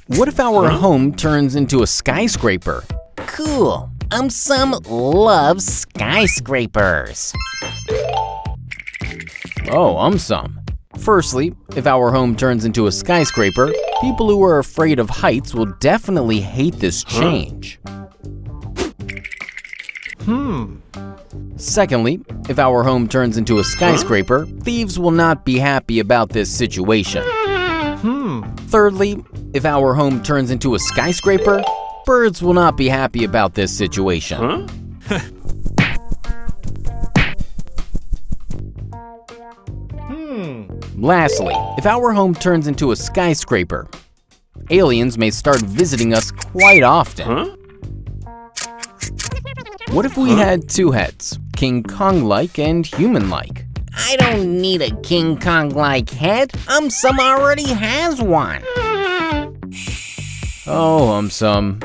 What if our home turns into a skyscraper? Cool. AumSum loves skyscrapers. Oh, AumSum. Firstly, if our home turns into a skyscraper, people who are afraid of heights will definitely hate this change. Secondly, if our home turns into a skyscraper, thieves will not be happy about this situation. Thirdly, if our home turns into a skyscraper, birds will not be happy about this situation. Lastly, if our home turns into a skyscraper, aliens may start visiting us quite often. What if we had two heads, King Kong-like and human-like? I don't need a King Kong-like head. AumSum already has one. Oh, AumSum.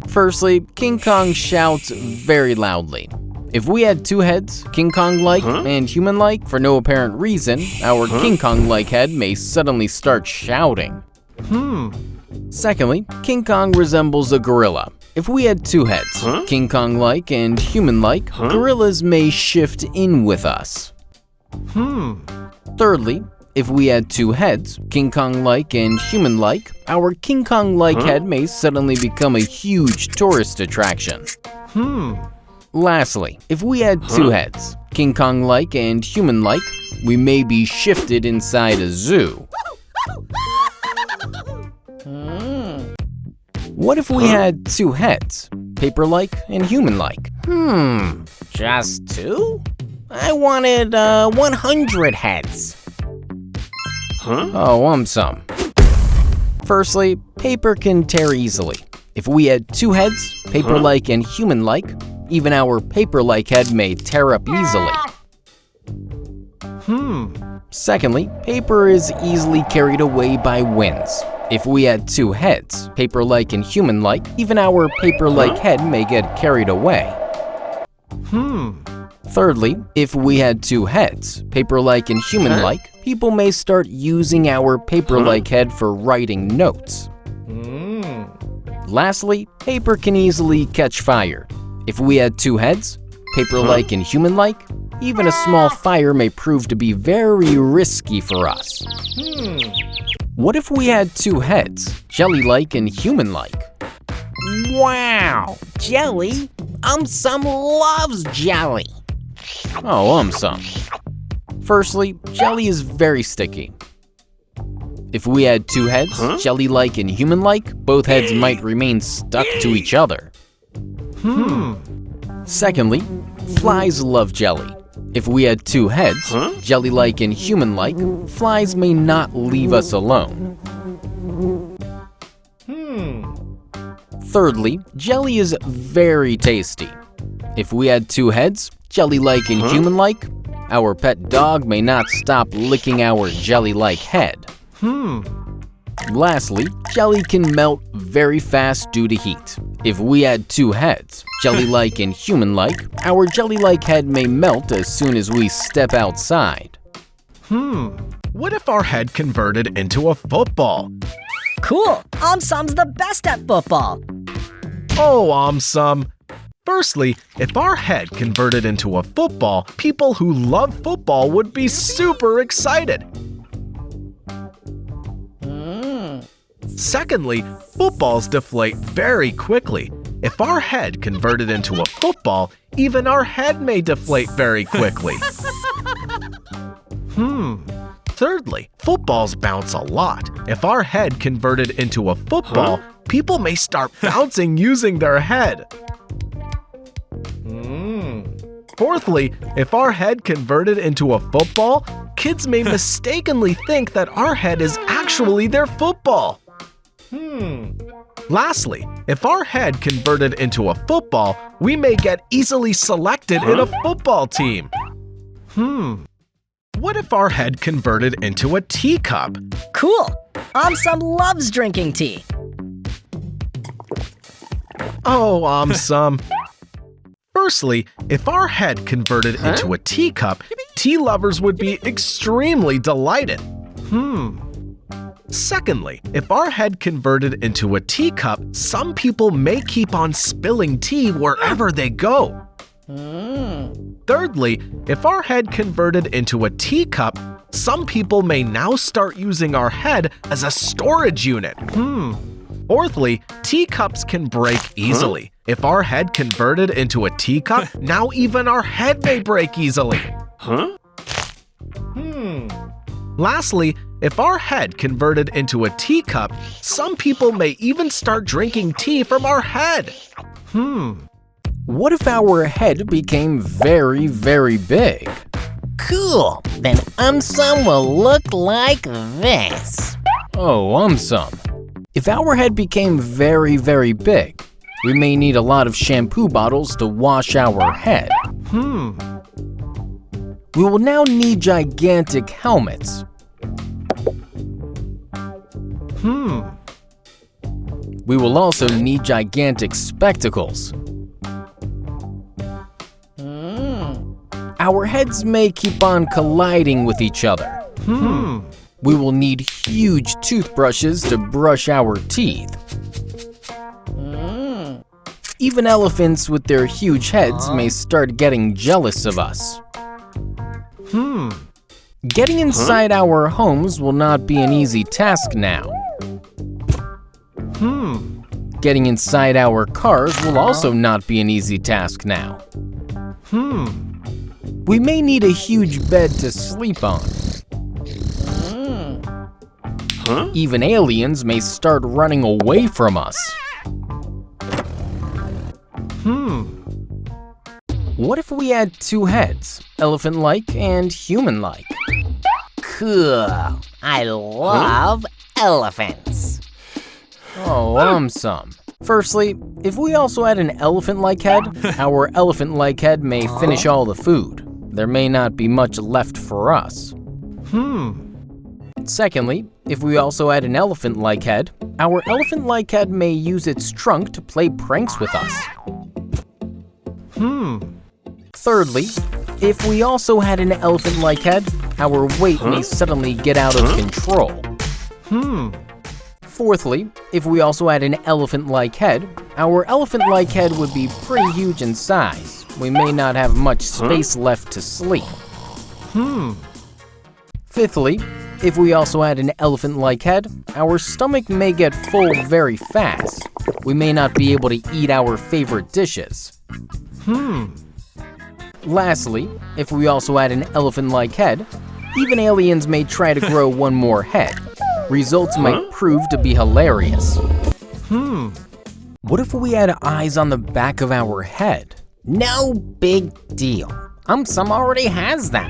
Firstly, King Kong shouts very loudly. If we had two heads, King Kong-like and human-like, for no apparent reason, our King Kong-like head may suddenly start shouting. Secondly, King Kong resembles a gorilla. If we had two heads, King Kong-like and human-like, gorillas may shift in with us. Thirdly, if we had two heads, King Kong-like and human-like, our King Kong-like head may suddenly become a huge tourist attraction. Lastly, if we had two heads, King Kong-like and human-like, we may be shifted inside a zoo. What if we had two heads, paper-like and human-like? Just two? I wanted 100 heads. Oh, AumSum. Firstly, paper can tear easily. If we had two heads, paper-like and human-like, even our paper-like head may tear up easily. Secondly, paper is easily carried away by winds. If we had two heads, paper-like and human-like, even our paper-like head may get carried away. Thirdly, if we had two heads, paper-like and human-like, people may start using our paper-like head for writing notes. Lastly, paper can easily catch fire. If we had two heads, paper-like and human-like, even a small fire may prove to be very risky for us. What if we had two heads, jelly-like and human-like? Wow, jelly? AumSum loves jelly. Oh, AumSum. Firstly, jelly is very sticky. If we had two heads, jelly-like and human-like, both heads might remain stuck to each other. Secondly, flies love jelly. If we had two heads, jelly-like and human-like, flies may not leave us alone. Thirdly, jelly is very tasty. If we had two heads, jelly-like and human-like, our pet dog may not stop licking our jelly-like head. Lastly, jelly can melt very fast due to heat. If we had two heads, jelly-like and human-like, our jelly-like head may melt as soon as we step outside. What if our head converted into a football? Cool! AumSum's the best at football. Oh, AumSum. Firstly, if our head converted into a football, people who love football would be super excited. Secondly, footballs deflate very quickly. If our head converted into a football, even our head may deflate very quickly. Thirdly, footballs bounce a lot. If our head converted into a football, people may start bouncing using their head. Fourthly, if our head converted into a football, kids may mistakenly think that our head is actually their football. Lastly, if our head converted into a football, we may get easily selected in a football team. What if our head converted into a teacup? Cool! AumSum loves drinking tea. Oh, AumSum. Firstly, if our head converted into a teacup, tea lovers would be extremely delighted. Secondly, if our head converted into a teacup, some people may keep on spilling tea wherever they go. Thirdly, if our head converted into a teacup, some people may now start using our head as a storage unit. Fourthly, teacups can break easily. If our head converted into a teacup, now even our head may break easily. Lastly, if our head converted into a teacup, some people may even start drinking tea from our head. What if our head became very, very big? Cool. Then AumSum will look like this. Oh, AumSum. If our head became very, very big, we may need a lot of shampoo bottles to wash our head. We will now need gigantic helmets. We will also need gigantic spectacles. Our heads may keep on colliding with each other. We will need huge toothbrushes to brush our teeth. Even elephants with their huge heads may start getting jealous of us. Getting inside our homes will not be an easy task now. Getting inside our cars will also not be an easy task now. We may need a huge bed to sleep on. Even aliens may start running away from us. What if we had two heads, elephant-like and human-like? Cool. I love elephants. Oh, AumSum. Firstly, if we also had an elephant-like head, our elephant-like head may finish all the food. There may not be much left for us. Secondly, if we also had an elephant-like head, our elephant-like head may use its trunk to play pranks with us. Thirdly, if we also had an elephant-like head, our weight may suddenly get out of control. Fourthly, if we also had an elephant-like head, our elephant-like head would be pretty huge in size. We may not have much space left to sleep. Fifthly, if we also had an elephant-like head, our stomach may get full very fast. We may not be able to eat our favorite dishes. Lastly, if we also had an elephant-like head, even aliens may try to grow one more head. Results might prove to be hilarious. What if we had eyes on the back of our head? No big deal. AumSum already has them.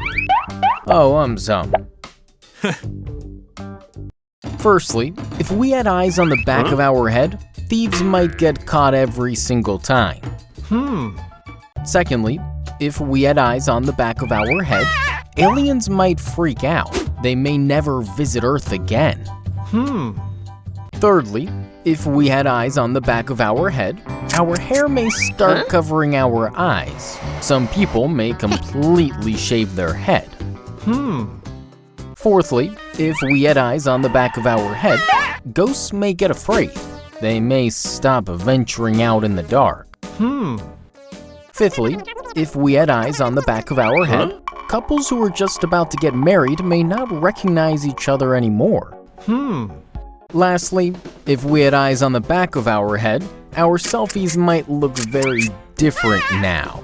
Oh, AumSum. Firstly, if we had eyes on the back of our head, thieves might get caught every single time. Secondly, if we had eyes on the back of our head, aliens might freak out. They may never visit Earth again. Thirdly, if we had eyes on the back of our head, our hair may start covering our eyes. Some people may completely shave their head. Fourthly, if we had eyes on the back of our head, ghosts may get afraid. They may stop venturing out in the dark. Fifthly, if we had eyes on the back of our head, couples who are just about to get married may not recognize each other anymore. Lastly, if we had eyes on the back of our head, our selfies might look very different now.